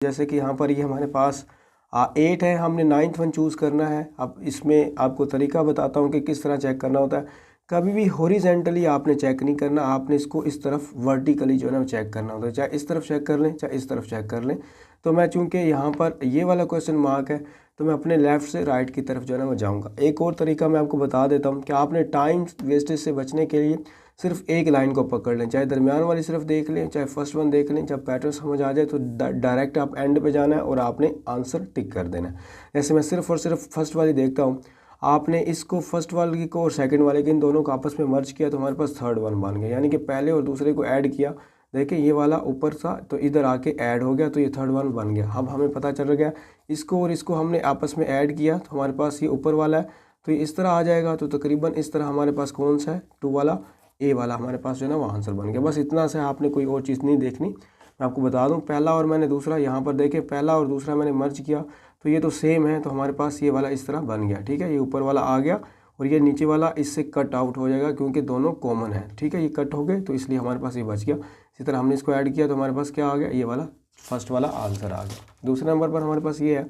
जैसे कि यहाँ पर ये हमारे पास 8 है, हमने 9th वन चूज़ करना है। अब इसमें आपको तरीका बताता हूँ कि किस तरह चेक करना होता है। कभी भी हॉरिजेंटली आपने चेक नहीं करना, आपने इसको इस तरफ वर्टिकली जो है ना चेक करना होता है। चाहे इस तरफ चेक कर लें, चाहे इस तरफ चेक कर लें। तो मैं चूँकि यहाँ पर ये वाला क्वेश्चन मार्क है, तो मैं अपने लेफ़्ट से राइट की तरफ जो है ना मैं जाऊँगा। एक और तरीका मैं आपको बता देता हूँ कि आपने टाइम वेस्टेज से बचने के लिए सिर्फ एक लाइन को पकड़ लें, चाहे दरमियान वाली सिर्फ देख लें, चाहे फर्स्ट वन देख लें। जब पैटर्न समझ आ जाए तो डायरेक्ट आप एंड पे जाना है और आपने आंसर टिक कर देना है। जैसे मैं सिर्फ और सिर्फ फर्स्ट वाली देखता हूँ, आपने इसको फर्स्ट वाले को और सेकंड वाले के इन दोनों को आपस में मर्ज किया तो हमारे पास थर्ड वन बन गया, यानी कि पहले और दूसरे को ऐड किया। देखिए ये वाला ऊपर था तो इधर आके ऐड हो गया, तो ये थर्ड वन बन गया। अब हमें पता चल गया इसको और इसको हमने आपस में ऐड किया तो हमारे पास ये ऊपर वाला है, तो ये इस तरह आ जाएगा। तो तकरीबन इस तरह हमारे पास कौन सा है, 2 वाला, ए वाला हमारे पास जो है ना वो आंसर बन गया। बस इतना से, आपने कोई और चीज़ नहीं देखनी। मैं आपको बता दूं, पहला और मैंने दूसरा यहाँ पर देखे, पहला और दूसरा मैंने मर्ज किया तो ये तो सेम है, तो हमारे पास ये वाला इस तरह बन गया। ठीक है, ये ऊपर वाला आ गया और ये नीचे वाला इससे कट आउट हो जाएगा क्योंकि दोनों कॉमन है। ठीक है, ये कट हो गए तो इसलिए हमारे पास ये बच गया। इसी तरह हमने इसको ऐड किया तो हमारे पास क्या आ गया, ये वाला फर्स्ट वाला आंसर आ गया। दूसरे नंबर पर हमारे पास ये है।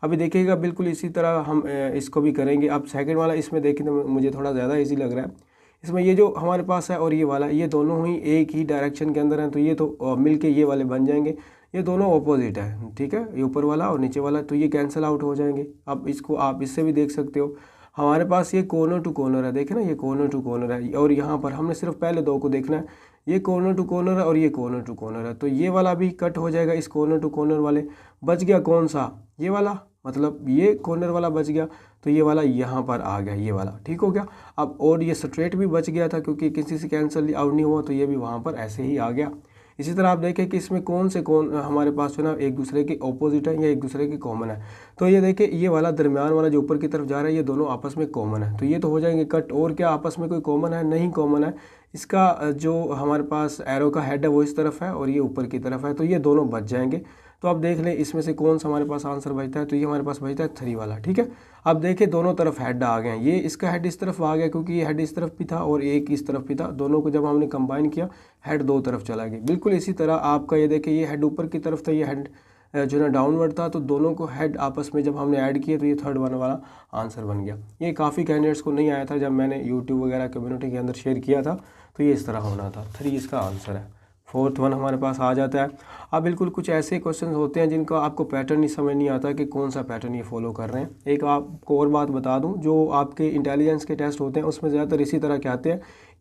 अभी देखिएगा बिल्कुल इसी तरह हम इसको भी करेंगे। अब सेकंड वाला इसमें देखें तो मुझे थोड़ा ज़्यादा इजी लग रहा है। इसमें ये जो हमारे पास है और ये वाला, ये दोनों ही एक ही डायरेक्शन के अंदर हैं, तो ये तो मिलके ये वाले बन जाएंगे। ये दोनों ऑपोजिट है, ठीक है, ये ऊपर वाला और नीचे वाला, तो ये कैंसिल आउट हो जाएंगे। अब इसको आप इससे भी देख सकते हो, हमारे पास ये कॉर्नर टू कॉर्नर है, देखें ना, ये कॉर्नर टू कॉर्नर है। और यहाँ पर हमने सिर्फ पहले दो को देखना है, ये कॉर्नर टू कॉर्नर है और ये कॉर्नर टू कॉर्नर है, तो ये वाला भी कट हो जाएगा इस कॉर्नर टू कॉर्नर वाले। बच गया कौन सा, ये वाला, मतलब ये कॉर्नर वाला बच गया, तो ये वाला यहाँ पर आ गया, ये वाला ठीक हो गया। अब और ये स्ट्रेट भी बच गया था क्योंकि किसी से कैंसिल आउट नहीं हुआ, तो ये भी वहाँ पर ऐसे ही आ गया। इसी तरह आप देखें कि इसमें कौन से हमारे पास जो ना एक दूसरे के ऑपोजिट है या एक दूसरे के कॉमन है। तो ये देखिए ये वाला दरमियान वाला जो ऊपर की तरफ जा रहा है, ये दोनों आपस में कॉमन है, तो ये तो हो जाएंगे कट। और क्या आपस में कोई कॉमन है, नहीं कॉमन है। इसका जो हमारे पास एरो का हेड है वो इस तरफ है और ये ऊपर की तरफ है, तो ये दोनों बच जाएंगे। तो अब देख लें इसमें से कौन सा हमारे पास आंसर बचता है, तो ये हमारे पास बचता है 3 वाला। ठीक है, अब देखें दोनों तरफ हेड आ गए हैं, ये इसका हेड इस तरफ आ गया क्योंकि ये हेड इस तरफ भी था और एक इस तरफ भी था, दोनों को जब हमने कंबाइन किया हेड दो तरफ चला गया। बिल्कुल इसी तरह आपका ये देखिए, ये हेड ऊपर की तरफ था, ये हेड जो ना डाउनवर्ड था, तो दोनों को हेड आपस में जब हमने ऐड किया तो ये थर्ड वन वाला आंसर बन गया। ये काफ़ी कैंडिडेट्स को नहीं आया था, जब मैंने यूट्यूब वगैरह कम्युनिटी के अंदर शेयर किया था तो ये इस तरह होना था। 3 इसका आंसर है, फोर्थ वन हमारे पास आ जाता है। अब बिल्कुल कुछ ऐसे क्वेश्चन होते हैं जिनका आपको पैटर्न ही समझ नहीं आता कि कौन सा पैटर्न ये फॉलो कर रहे हैं। एक आपको और बात बता दूं, जो आपके इंटेलिजेंस के टेस्ट होते हैं उसमें ज़्यादातर इसी तरह के आते हैं।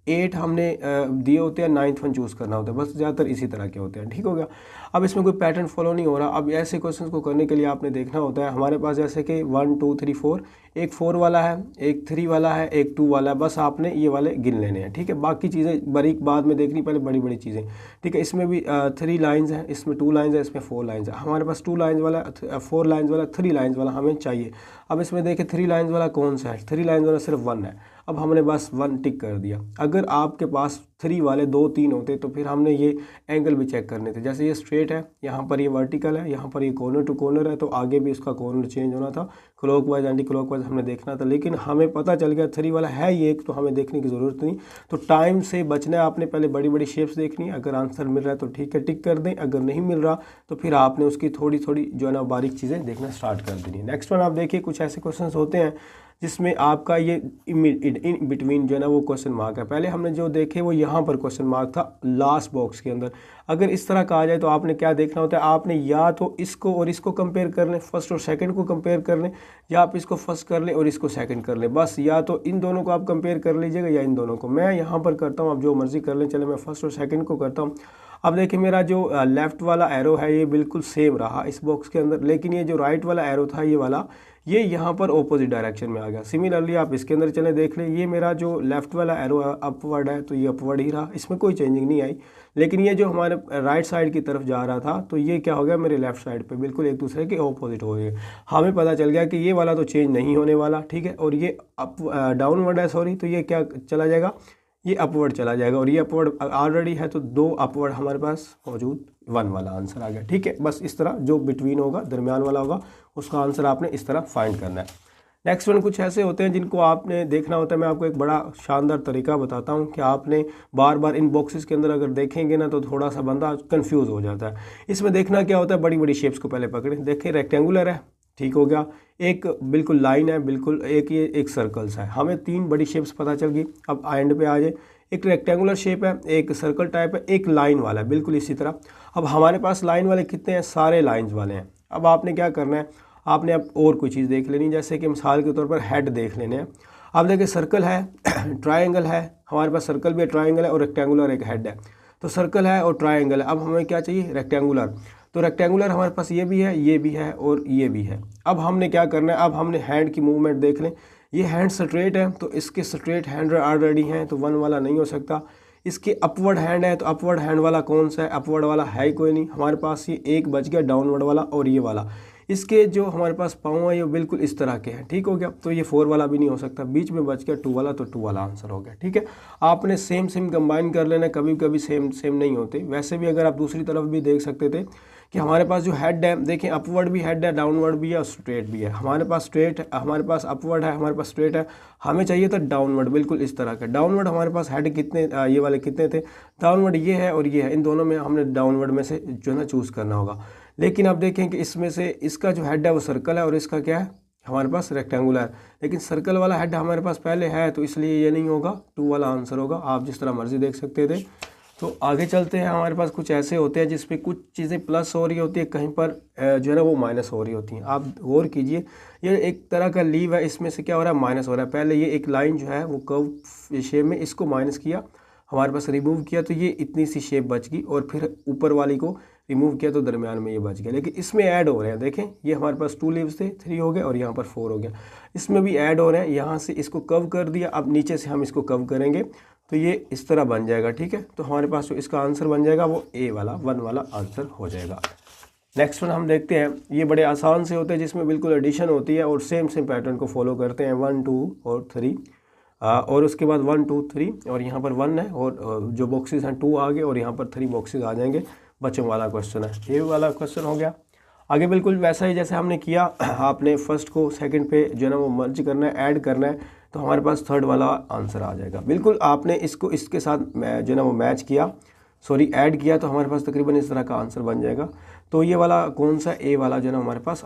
8 हमने दिए होते हैं, 9th वन चूज़ करना होता है, बस ज़्यादातर इसी तरह के होते हैं। ठीक हो गया, अब इसमें कोई पैटर्न फॉलो नहीं हो रहा। अब ऐसे क्वेश्चन को करने के लिए आपने देखना होता है, हमारे पास जैसे कि 1 2 3 4, एक 4 वाला है, एक 3 वाला है, एक 2 वाला है, बस आपने ये वाले गिन लेने हैं। ठीक है, बाकी चीज़ें बारीक बाद में देखनी, पहले बड़ी बड़ी चीज़ें। ठीक है, इसमें भी 3 लाइन्स हैं, इसमें 2 लाइन्स है, इसमें 4 लाइन्स है। हमारे पास 2 लाइन्स वाला, 4 लाइन्स वाला, 3 लाइन्स वाला हमें चाहिए। अब इसमें देखें 3 लाइन्स वाला कौन सा है, 3 लाइन्स वाला सिर्फ 1 है। अब हमने बस 1 टिक कर दिया। अगर आपके पास 3 वाले 2 3 होते तो फिर हमने ये एंगल भी चेक करने थे। जैसे ये स्ट्रेट है, यहाँ पर ये वर्टिकल है, यहाँ पर ये कॉर्नर टू कॉर्नर है, तो आगे भी इसका कॉर्नर चेंज होना था, क्लॉकवाइज एंटी क्लॉकवाइज हमने देखना था। लेकिन हमें पता चल गया 3 वाला है ये एक, तो हमें देखने की ज़रूरत नहीं। तो टाइम से बचना है आपने, पहले बड़ी बड़ी शेप्स देखनी है। अगर आंसर मिल रहा है तो ठीक है, टिक कर दें, अगर नहीं मिल रहा तो फिर आपने उसकी थोड़ी थोड़ी जो है ना बारीक चीज़ें देखना स्टार्ट कर देनी है। नेक्स्ट वन आप देखिए, कुछ ऐसे क्वेश्चन होते हैं जिसमें आपका ये इन बिटवीन जो है ना वो क्वेश्चन मार्क है। पहले हमने जो देखे वो यहाँ पर क्वेश्चन मार्क था लास्ट बॉक्स के अंदर। अगर इस तरह का आ जाए तो आपने क्या देखना होता है, आपने या तो इसको और इसको कंपेयर कर लें, फर्स्ट और सेकंड को कंपेयर कर लें, या आप इसको फर्स्ट कर लें और इसको सेकंड कर लें। बस या तो इन दोनों को आप कंपेयर कर लीजिएगा या इन दोनों को। मैं यहाँ पर करता हूँ, आप जो मर्जी कर लें, चले मैं फर्स्ट और सेकंड को करता हूँ। अब देखिए मेरा जो लेफ़्ट वाला एरो है ये बिल्कुल सेम रहा इस बॉक्स के अंदर, लेकिन ये जो राइट वाला एरो था ये वाला, ये यहाँ पर ऑपोजिट डायरेक्शन में आ गया। सिमिलरली आप इसके अंदर चले देख लें, ये मेरा जो लेफ़्ट वाला एरो अपवर्ड है तो ये अपवर्ड ही रहा, इसमें कोई चेंजिंग नहीं आई। लेकिन ये जो हमारे राइट साइड की तरफ जा रहा था तो ये क्या हो गया, मेरे लेफ़्ट साइड पे बिल्कुल एक दूसरे के ऑपोजिट हो गए। हमें पता चल गया कि ये वाला तो चेंज नहीं होने वाला, ठीक है, और ये अप डाउनवर्ड है, सॉरी, तो ये क्या चला जाएगा, ये अपवर्ड चला जाएगा, और ये अपवर्ड ऑलरेडी है तो 2 अपवर्ड हमारे पास मौजूद, 1 वाला आंसर आ गया। ठीक है, बस इस तरह जो बिटवीन होगा, दरमियान वाला होगा, उसका आंसर आपने इस तरह फाइंड करना है। नेक्स्ट वन कुछ ऐसे होते हैं जिनको आपने देखना होता है। मैं आपको एक बड़ा शानदार तरीका बताता हूँ कि आपने बार बार इन बॉक्सेस के अंदर अगर देखेंगे ना तो थोड़ा सा बंदा कंफ्यूज हो जाता है। इसमें देखना क्या होता है, बड़ी बड़ी शेप्स को पहले पकड़ें। देखें रेक्टेंगुलर है, ठीक हो गया, एक बिल्कुल लाइन है, बिल्कुल ये एक सर्कल्स है। हमें 3 बड़ी शेप्स पता चल गई। अब एंड पे आ जाए, एक रेक्टेंगुलर शेप है, एक सर्कल टाइप है, एक लाइन वाला है, बिल्कुल इसी तरह। अब हमारे पास लाइन वाले कितने हैं, सारे लाइंस वाले हैं। अब आपने क्या करना है, आपने अब और कोई चीज़ देख लेनी, जैसे कि मिसाल के तौर पर हेड देख लेने हैं। आप देखिए सर्कल है, ट्रायंगल है, हमारे पास सर्कल भी है, ट्रायंगल है और रेक्टेंगुलर एक हेड है। तो सर्कल है और ट्रायंगल है। अब हमें क्या चाहिए, रेक्टेंगुलर। तो रेक्टेंगुलर हमारे पास ये भी है, ये भी है और ये भी है। अब हमने क्या करना है, अब हमने हैंड की मूवमेंट देख लें। ये हैंड स्ट्रेट है तो इसके स्ट्रेट हैंड ऑलरेडी हैं, तो 1 वाला नहीं हो सकता। इसके अपवर्ड हैंड है तो अपवर्ड हैंड वाला कौन सा है, अपवर्ड वाला है ही कोई नहीं हमारे पास। ये एक बच गया डाउनवर्ड वाला और ये वाला। इसके जो हमारे पास पाँव है ये बिल्कुल इस तरह के हैं, ठीक हो गया। तो ये 4 वाला भी नहीं हो सकता, बीच में बच गया 2 वाला, तो 2 वाला आंसर हो गया, ठीक है। आपने सेम कंबाइन कर लेना, कभी कभी सेम नहीं होते। वैसे भी अगर आप दूसरी तरफ भी देख सकते थे कि हमारे पास जो हेड है, देखें अपवर्ड भी हेड है, डाउनवर्ड भी है और स्ट्रेट भी है। हमारे पास स्ट्रेट है, हमारे पास अपवर्ड है, हमारे पास स्ट्रेट है। हमें चाहिए था डाउनवर्ड, बिल्कुल इस तरह का डाउनवर्ड। हमारे पास हेड कितने ये वाले कितने थे, डाउनवर्ड ये है और ये है। इन दोनों में हमने डाउनवर्ड में से जो है ना चूज़ करना होगा। लेकिन अब देखें कि इसमें से इसका जो हेड है वो सर्कल है और इसका क्या है हमारे पास रेक्टेंगुलर। लेकिन सर्कल वाला हेड हमारे पास पहले है तो इसलिए ये नहीं होगा, 2 वाला आंसर होगा। आप जिस तरह मर्जी देख सकते थे। तो आगे चलते हैं। हमारे पास कुछ ऐसे होते हैं जिसपे कुछ चीज़ें प्लस हो रही होती है, कहीं पर जो है ना वो माइनस हो रही होती हैं। आप गौर कीजिए, ये एक तरह का लीव है, इसमें से क्या हो रहा है, माइनस हो रहा है। पहले ये एक लाइन जो है वो कर्व शेप में, इसको माइनस किया, हमारे पास रिमूव किया तो ये इतनी सी शेप बच गई, और फिर ऊपर वाली को रिमूव किया तो दरमियान में ये बच गया। लेकिन इसमें ऐड हो रहे हैं, देखें ये हमारे पास 2 लीव्स थे, 3 हो गए और यहाँ पर 4 हो गया। इसमें भी ऐड हो रहे हैं, यहाँ से इसको कव कर दिया, अब नीचे से हम इसको कव करेंगे तो ये इस तरह बन जाएगा, ठीक है। तो हमारे पास जो इसका आंसर बन जाएगा वो ए वाला 1 वाला आंसर हो जाएगा। नेक्स्ट वन हम देखते हैं। ये बड़े आसान से होते हैं जिसमें बिल्कुल एडिशन होती है और सेम पैटर्न को फॉलो करते हैं, 1 2 और 3 और उसके बाद 1 2 3 और यहाँ पर 1 है और जो बॉक्सेस हैं 2 आगे और यहाँ पर 3 बॉक्सेस आ जाएंगे। बच्चों वाला क्वेश्चन है, ये वाला क्वेश्चन हो गया। आगे बिल्कुल वैसा ही जैसे हमने किया, आपने फर्स्ट को सेकंड पे जो है ना वो मर्ज करना है, ऐड करना है, तो हमारे पास 3rd वाला आंसर आ जाएगा। बिल्कुल आपने इसको इसके साथ जो है ना वो मैच किया, सॉरी ऐड किया, तो हमारे पास तकरीबन इस तरह का आंसर बन जाएगा। तो ये वाला कौन सा, ए वाला जो है ना हमारे पास